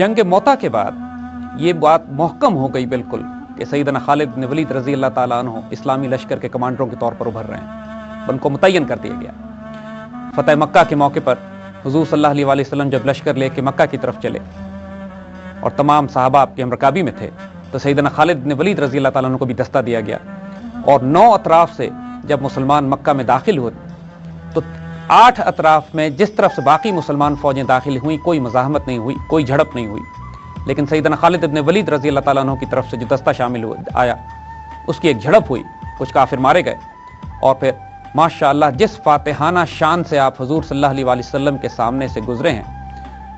جنگ موتا کے بعد یہ بات محکم ہو گئی بالکل کہ سیدنا خالد بن ولید رضی اللہ تعالیٰ عنہ اسلامی لشکر کے کمانڈروں کے طور پر ابھر رہے ہیں، ان کو متعین کر دیا گیا۔ فتح مکہ کے موقع پر حضور صلی اللہ علیہ وسلم جب لشکر لے کے مکہ کی طرف چلے اور تمام صحابہ آپ کے ہمرکابی میں تھے، تو سیدنا خالد بن ولید رضی اللہ تعالیٰ عنہ کو بھی دستہ دیا گیا، اور 9 اطراف سے جب مسلمان مکہ میں داخل ہوئے تو 8 اطراف میں جس طرف سے باقی مسلمان فوجیں داخل ہوئیں کوئی مزاحمت نہیں ہوئی، کوئی جھڑپ نہیں ہوئی، لیکن سیدنا خالد بن ولید رضی اللہ تعالیٰ عنہ کی طرف سے جو دستہ شامل آیا اس کی ایک جھڑپ ہوئی، کچھ کافر مارے گئے، اور پھر ماشاءاللہ جس فاتحانہ شان سے آپ حضور صلی اللہ علیہ وسلم کے سامنے سے گزرے ہیں،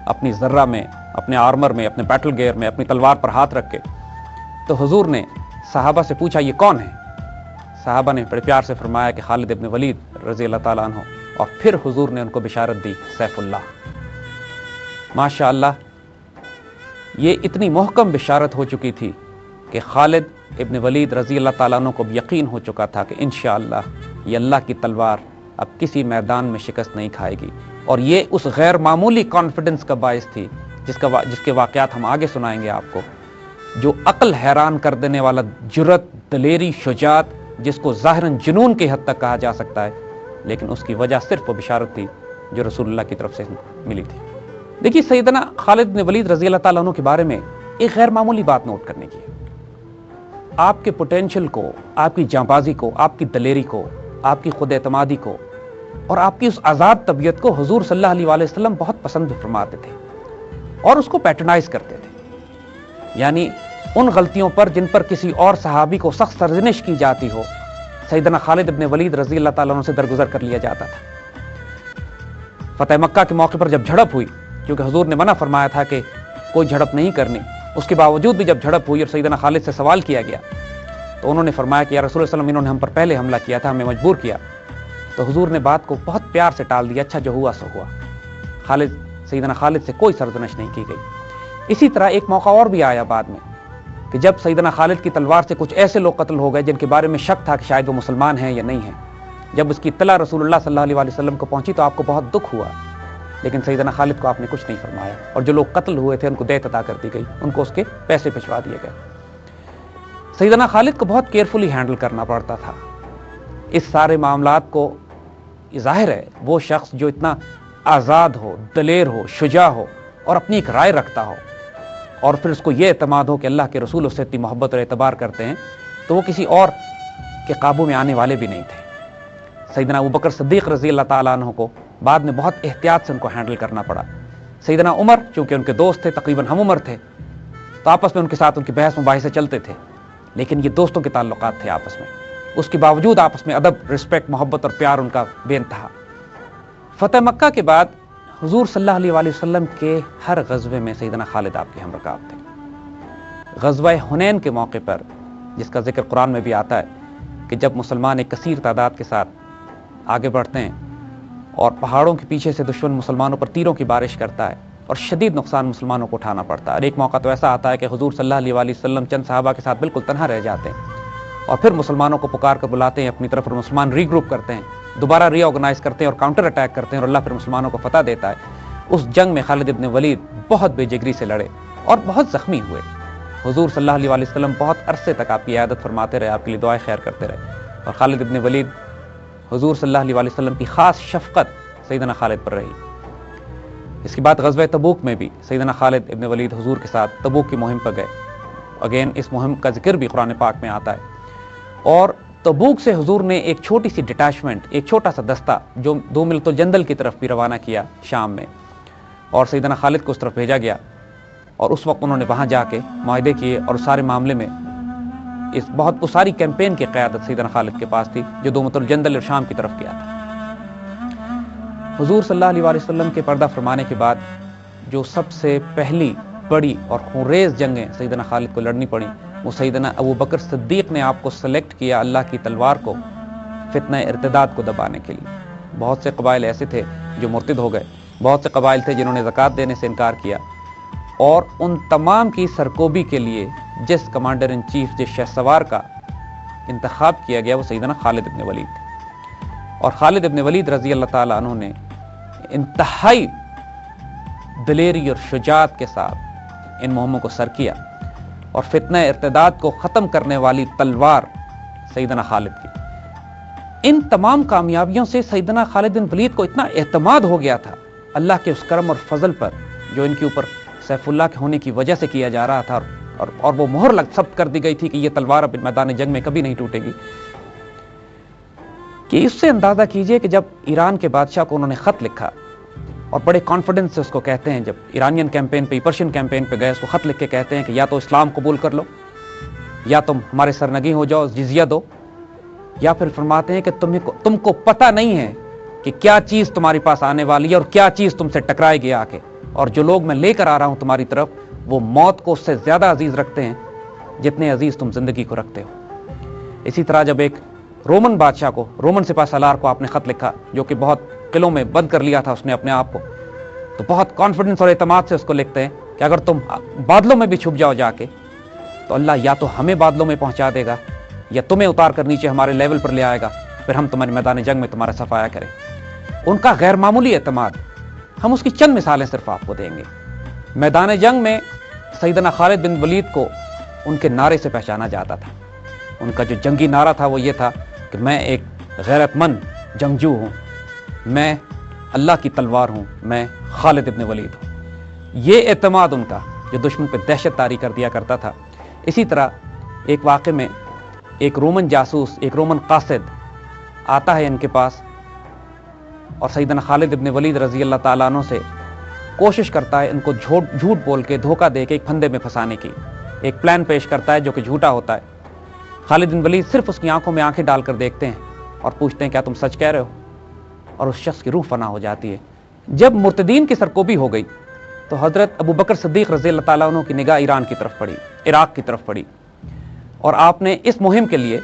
اپنی ذرہ میں، اپنے آرمر میں، اپنے بیٹل گیئر میں، اپنی تلوار پر ہاتھ رکھ کے، تو حضور نے صحابہ سے پوچھا یہ کون ہے؟ صحابہ نے بڑے پیار سے فرمایا کہ خالد ابن ولید رضی اللہ تعالیٰ عنہ، اور پھر حضور نے ان کو بشارت دی سیف اللہ۔ ماشاءاللہ یہ اتنی محکم بشارت ہو چکی تھی کہ خالد ابن ولید رضی اللہ تعالیٰ عنہ کو بھی یقین ہو چکا تھا کہ انشاءاللہ یہ اللہ کی تلوار اب کسی میدان میں شکست نہیں کھائے گی، اور یہ اس غیر معمولی کانفیڈنس کا باعث تھی جس کے واقعات ہم آگے سنائیں گے آپ کو، جو عقل حیران کر دینے والا جرأت، دلیری، شجاعت، جس کو ظاہراً جنون کی حد تک کہا جا سکتا ہے، لیکن اس کی وجہ صرف وہ بشارت تھی جو رسول اللہ کی طرف سے ملی تھی۔ دیکھیے سیدنا خالد بن ولید رضی اللہ تعالیٰ عنہ کے بارے میں ایک غیر معمولی بات نوٹ کرنے کی ہے۔ آپ کے پوٹینشل کو، آپ کی جانبازی کو، آپ کی دلیری کو، آپ کی خود اعتمادی کو، اور آپ کی اس آزاد طبیعت کو حضور صلی اللہ علیہ وآلہ وسلم بہت پسند فرماتے تھے اور اس کو پیٹرنائز کرتے تھے، یعنی ان غلطیوں پر جن پر کسی اور صحابی کو سخت سرزنش کی جاتی ہو، سیدنا خالد ابن ولید رضی اللہ تعالیٰ عنہ سے درگزر کر لیا جاتا تھا۔ فتح مکہ کے موقع پر جب جھڑپ ہوئی، کیونکہ حضور نے منع فرمایا تھا کہ کوئی جھڑپ نہیں کرنی، اس کے باوجود بھی جب جھڑپ ہوئی اور سیدنا خالد سے سوال کیا گیا تو انہوں نے فرمایا کہ یا رسول اللہ صلی اللہ علیہ وسلم انہوں نے ہم پر پہلے حملہ کیا تھا، ہمیں مجبور کیا، تو حضور نے بات کو بہت پیار سے ٹال دیا، اچھا جو ہوا سو ہوا۔ سیدنا خالد سے کوئی سرزنش نہیں کی گئی۔ اسی طرح ایک موقع اور بھی آیا بعد میں کہ جب سیدنا خالد کی تلوار سے کچھ ایسے لوگ قتل ہو گئے جن کے بارے میں شک تھا کہ شاید وہ مسلمان ہیں یا نہیں ہیں، جب اس کی اطلاع رسول اللہ صلی اللہ علیہ وسلم کو پہنچی تو آپ کو بہت دکھ ہوا، لیکن سیدنا خالد کو آپ نے کچھ نہیں فرمایا، اور جو لوگ قتل ہوئے تھے ان کو دیت عطا کر دی گئی، ان کو اس کے پیسے بھجوا دیے گئے۔ سیدنا خالد کو بہت کیئرفلی ہینڈل کرنا پڑتا تھا اس سارے معاملات کو۔ ظاہر ہے وہ شخص جو اتنا آزاد ہو، دلیر ہو، شجاع ہو، اور اپنی ایک رائے رکھتا ہو، اور پھر اس کو یہ اعتماد ہو کہ اللہ کے رسول اس سے اتنی محبت اور اعتبار کرتے ہیں، تو وہ کسی اور کے قابو میں آنے والے بھی نہیں تھے۔ سیدنا ابوبکر صدیق رضی اللہ تعالیٰ عنہ کو بعد میں بہت احتیاط سے ان کو ہینڈل کرنا پڑا۔ سیدنا عمر چونکہ ان کے دوست تھے، تقریباً ہم عمر تھے، تو آپس میں ان کے ساتھ ان کی بحث مباحثے چلتے تھے، لیکن یہ دوستوں کے تعلقات تھے آپس میں، اس کے باوجود آپس میں ادب، رسپیکٹ، محبت اور پیار ان کا بے انتہا۔ فتح مکہ کے بعد حضور صلی اللہ علیہ وآلہ وسلم کے ہر غزوے میں سیدنا خالد آپ کے ہمرکاب تھے۔ غزوہ حنین کے موقع پر، جس کا ذکر قرآن میں بھی آتا ہے کہ جب مسلمان ایک کثیر تعداد کے ساتھ آگے بڑھتے ہیں اور پہاڑوں کے پیچھے سے دشمن مسلمانوں پر تیروں کی بارش کرتا ہے اور شدید نقصان مسلمانوں کو اٹھانا پڑتا ہے، اور ایک موقع تو ایسا آتا ہے کہ حضور صلی اللہ علیہ وآلہ وسلم چند صحابہ کے ساتھ بالکل تنہا رہ جاتے ہیں، اور پھر مسلمانوں کو پکار کر بلاتے ہیں اپنی طرف، اور مسلمان ری گروپ کرتے ہیں، دوبارہ ری آرگنائز کرتے ہیں اور کاؤنٹر اٹیک کرتے ہیں، اور اللہ پھر مسلمانوں کو فتح دیتا ہے۔ اس جنگ میں خالد ابن ولید بہت بے جگری سے لڑے اور بہت زخمی ہوئے۔ حضور صلی اللہ علیہ وآلہ وسلم بہت عرصے تک آپ کی عیادت فرماتے رہے، آپ کے لیے دعائیں خیر کرتے رہے، اور خالد ابن ولید، حضور صلی اللہ علیہ وآلہ وسلم کی خاص شفقت سیدنا خالد پر رہی۔ اس کے بعد غزوہ تبوک میں بھی سیدنا خالد ابن ولید حضور کے ساتھ تبوک کی مہم پر گئے۔ اگین اس مہم کا ذکر بھی قرآن پاک میں آتا ہے، اور تبوک سے حضور نے ایک چھوٹی سی ڈٹیچمنٹ، ایک چھوٹا سا دستہ جو 2 ملت الجندل کی طرف بھی روانہ کیا شام میں، اور سیدنا خالد کو اس طرف بھیجا گیا، اور اس وقت انہوں نے وہاں جا کے معاہدے کیے، اور سارے معاملے میں وہ ساری کیمپین کی قیادت سیدنا خالد کے پاس تھی جو 2 ملت الجندل اور شام کی طرف گیا تھا۔ حضور صلی اللہ علیہ وآلہ وسلم کے پردہ فرمانے کے بعد جو سب سے پہلی بڑی اور خونریز جنگیں سیدنا خالد کو لڑنی پڑی، وہ سیدنا ابوبکر صدیق نے آپ کو سلیکٹ کیا اللہ کی تلوار کو فتنہ ارتداد کو دبانے کے لیے۔ بہت سے قبائل ایسے تھے جو مرتد ہو گئے، بہت سے قبائل تھے جنہوں نے زکوٰۃ دینے سے انکار کیا، اور ان تمام کی سرکوبی کے لیے جس کمانڈر ان چیف، جس شہ سوار کا انتخاب کیا گیا، وہ سیدنا خالد ابن ولید تھے۔ اور خالد ابن ولید رضی اللہ تعالیٰ عنہ نے انتہائی دلیری اور شجاعت کے ساتھ ان مہموں کو سر کیا اور فتنہ ارتداد کو ختم کرنے والی تلوار سیدنا خالد کی۔ ان تمام کامیابیوں سے سیدنا خالد بن ولید کو اتنا اعتماد ہو گیا تھا اللہ کے اس کرم اور فضل پر جو ان کے اوپر سیف اللہ کے ہونے کی وجہ سے کیا جا رہا تھا، اور وہ مہر ثبت کر دی گئی تھی کہ یہ تلوار اب میدان جنگ میں کبھی نہیں ٹوٹے گی، کہ اس سے اندازہ کیجئے کہ جب ایران کے بادشاہ کو انہوں نے خط لکھا اور بڑے کانفیڈنس سے اس کو کہتے ہیں، جب ایرانین کیمپین پہ پرشین کیمپین پہ گئے، اس کو خط لکھ کے کہتے ہیں کہ یا تو اسلام قبول کر لو، یا تم ہمارے سرنگی ہو جاؤ، جزیہ دو، یا پھر فرماتے ہیں کہ تم کو پتہ نہیں ہے کہ کیا چیز تمہارے پاس آنے والی ہے اور کیا چیز تم سے ٹکرائے گی آ کے، اور جو لوگ میں لے کر آ رہا ہوں تمہاری طرف وہ موت کو اس سے زیادہ عزیز رکھتے ہیں جتنے عزیز تم زندگی کو رکھتے ہو۔ اسی طرح جب ایک رومن بادشاہ کو، رومن سپہ سالار کو آپ نے خط لکھا، جو کہ بہت قلعوں میں بند کر لیا تھا اس نے اپنے آپ کو، تو بہت کانفیڈنس اور اعتماد سے اس کو لکھتے ہیں کہ اگر تم بادلوں میں بھی چھپ جاؤ جا کے تو اللہ یا تو ہمیں بادلوں میں پہنچا دے گا یا تمہیں اتار کر نیچے ہمارے لیول پر لے آئے گا، پھر ہم تمہارے میدان جنگ میں تمہارا صفایا کریں۔ ان کا غیر معمولی اعتماد، ہم اس کی چند مثالیں صرف آپ کو دیں گے۔ میدان جنگ میں سیدنا خالد بن ولید کو ان کے نعرے سے پہچانا جاتا تھا۔ ان کا جو جنگی نعرہ تھا وہ یہ تھا کہ میں ایک غیرت مند جنگجو ہوں، میں اللہ کی تلوار ہوں، میں خالد ابن ولید ہوں۔ یہ اعتماد ان کا جو دشمن پہ دہشت طاری کر دیا کرتا تھا۔ اسی طرح ایک واقعے میں ایک رومن جاسوس، ایک رومن قاصد آتا ہے ان کے پاس اور سیدنا خالد ابن ولید رضی اللہ تعالیٰ عنہ سے کوشش کرتا ہے ان کو جھوٹ بول کے، دھوکہ دے کے ایک پھندے میں پھنسانے کی، ایک پلان پیش کرتا ہے جو کہ جھوٹا ہوتا ہے۔ خالد بن ولید صرف اس کی آنکھوں میں آنکھیں ڈال کر دیکھتے ہیں اور پوچھتے ہیں کیا تم سچ کہہ رہے ہو؟ اور اس شخص کی روح فنا ہو جاتی ہے۔ جب مرتدین کی سرکوبی ہو گئی تو حضرت ابو بکر صدیق رضی اللہ تعالیٰ عنہ کی نگاہ ایران کی طرف پڑی، عراق کی طرف پڑی، اور آپ نے اس مہم کے لیے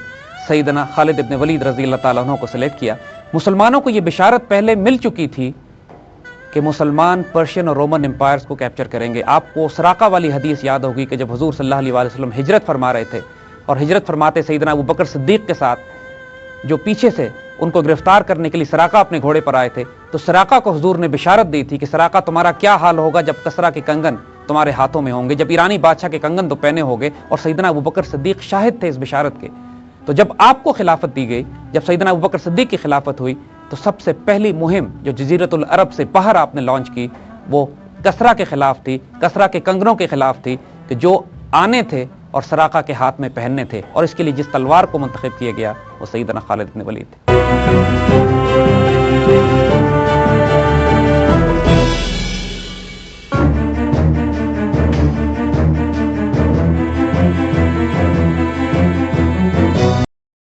سیدنا خالد ابن ولید رضی اللہ تعالیٰ عنہ کو سلیکٹ کیا۔ مسلمانوں کو یہ بشارت پہلے مل چکی تھی کہ مسلمان پرشین اور رومن امپائرز کو کیپچر کریں گے۔ آپ کو سراقہ والی حدیث یاد ہوگی کہ جب حضور صلی اللہ علیہ وسلم ہجرت فرما رہے تھے اور ہجرت فرماتے سیدنا ابو بکر صدیق کے ساتھ جو پیچھے سے ان کو گرفتار کرنے کے لیے سراقہ اپنے گھوڑے پر آئے تھے، تو سراقہ کو حضور نے بشارت دی تھی کہ سراقہ تمہارا کیا حال ہوگا جب کسرا کے کنگن تمہارے ہاتھوں میں ہوں گے، جب ایرانی بادشاہ کے کنگن تو پہنے ہوگے، اور سیدنا ابو بکر صدیق شاہد تھے اس بشارت کے۔ تو جب آپ کو خلافت دی گئی، جب سیدنا ابو بکر صدیق کی خلافت ہوئی، تو سب سے پہلی مہم جو جزیرۃ العرب سے باہر آپ نے لانچ کی وہ کسرا کے خلاف تھی، کسرا کے کنگنوں کے خلاف تھی، کہ جو آنے تھے اور سراقہ کے ہاتھ میں پہننے تھے، اور اس کے لیے جس تلوار کو منتخب کیا گیا وہ سیدنا خالد بن ولید تھے۔